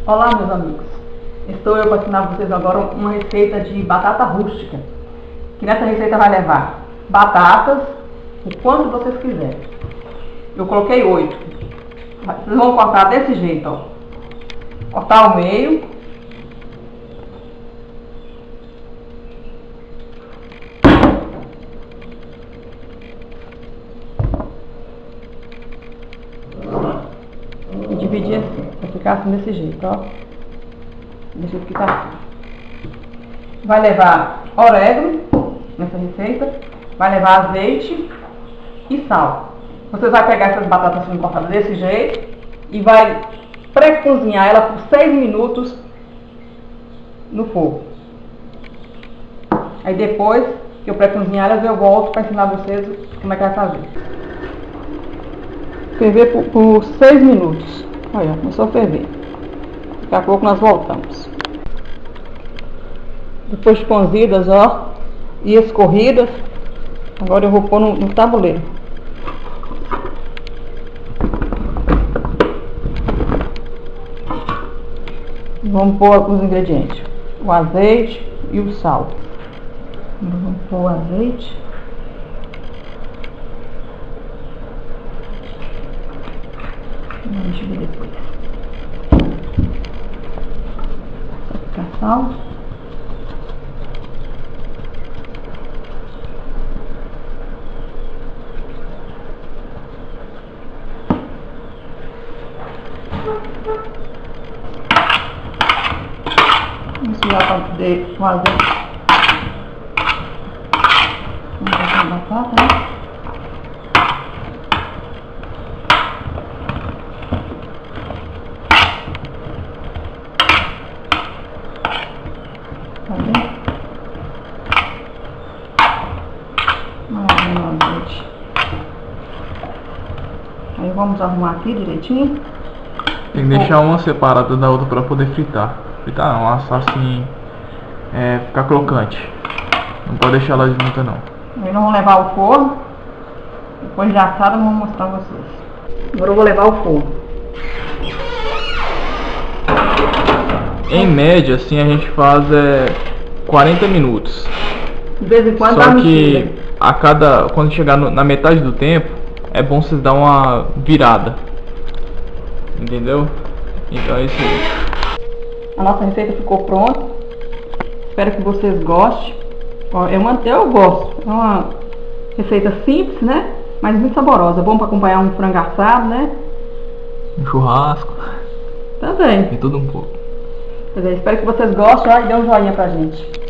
Olá, meus amigos, estou eu para ensinar vocês agora uma receita de batata rústica, que nessa receita vai levar batatas, o quanto vocês quiserem. Eu coloquei 8, vocês vão cortar desse jeito, ó, cortar ao meio, e dividir assim, vai ficar assim desse jeito, ó. Deixa eu ficar assim. Vai levar orégano nessa receita, vai levar azeite e sal. Você vai pegar essas batatas assim cortadas desse jeito e vai pré-cozinhar ela por 6 minutos no fogo. Aí depois que eu pré-cozinhar elas, eu volto para ensinar vocês como é que vai fazer. Ferver por 6 minutos. Olha, começou a ferver. Daqui a pouco nós voltamos. Depois de cozidas, ó, e escorridas, agora eu vou pôr no tabuleiro. Vamos pôr os ingredientes: o azeite e o sal. Vamos pôr o azeite. Vamos ver depois. Sal. Misturar com o azeite. Vamos botar a batata, né? Tá bem? Azeite. Aí vamos arrumar aqui direitinho. Tem que deixar uma separada da outra para poder fritar. Fritar não, assar assim, ficar crocante. Não pode deixar ela junta não. Aí nós vamos levar ao forno. Depois de assada eu vou mostrar pra vocês. Agora eu vou levar ao forno. Em média assim a gente faz 40 minutos. De vez em quando Só que quando chegar na metade do tempo, é bom vocês dar uma virada. Entendeu? Então é isso aí. A nossa receita ficou pronta. Espero que vocês gostem. Ó, eu gosto. É uma receita simples, né? Mas muito saborosa. Bom para acompanhar um frango assado, né? Um churrasco. Também. E tudo um pouco. Quer dizer, espero que vocês gostem. Ó, e dê um joinha pra gente.